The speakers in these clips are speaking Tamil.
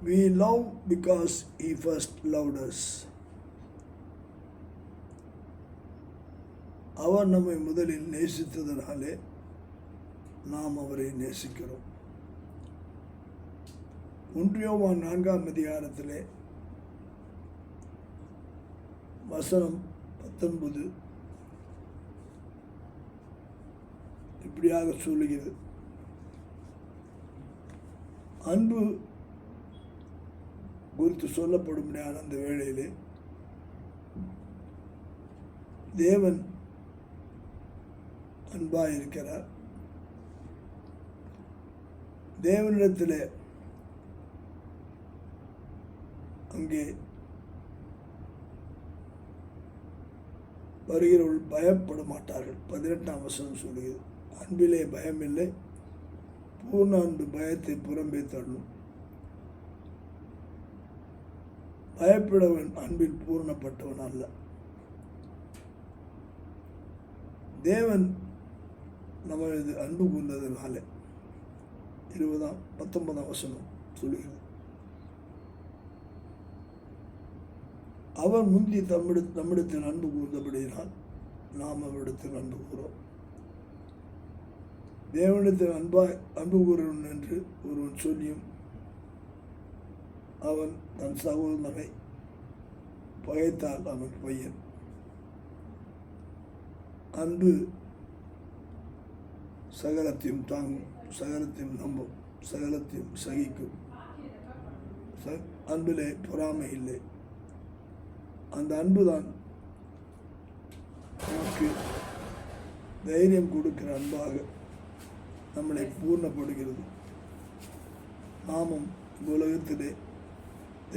We love because He first loved us. அவர் நம்மை முதலில் நேசித்ததனாலே நாம் அவரை நேசிக்கிறோம். 1 யோவான் 4ஆம் அதிகாரத்திலே வசனம் 19 இப்படியாக சொல்லுகிறது. அன்பு குறித்து சொல்லப்படும்படியான அந்த வேளையிலே தேவன் அன்பாக இருக்கிறார். தேவனிடத்தில் அங்கே வருகிறவர்கள் பயப்பட மாட்டார்கள். 18ஆம் வசனம் சொல்லுகிறது, அன்பிலே பயமில்லை, பூர்ண அன்பு பயத்தை புறம்பே தள்ளும். பயப்படவன் அன்பில் பூர்ணப்பட்டவன் அல்ல. தேவன் நம்மளது அன்பு கூர்ந்ததுனால 19ஆம் வசனம் சொல்லுகிறது, அவர் முந்தி நம்மிடத்தில் அன்பு கூர்ந்தபடியினால் நாம் அவரிடத்தில் அன்பு கூறுவோம். தேவனிடத்தில் அன்பு கூறுவன் என்று ஒருவன் சொல்லியும் அவன் தன் சகோதரனை பகைத்தால் அவன் பையன். அன்பு சகலத்தையும் தாங்கும், சகலத்தையும் நம்பும், சகலத்தையும் சகிக்கும். அன்பிலே பொறாமை இல்லை. அந்த அன்புதான் நமக்கு தைரியம் கொடுக்கிற அன்பாக நம்மளை பூர்ணப்படுகிறது. நாமும் உலகத்திலே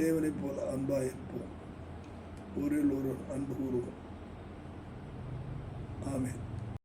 தேவனை போல அன்பாக இருப்போம். ஒரே ஒரு அன்பு கூறுவோம்.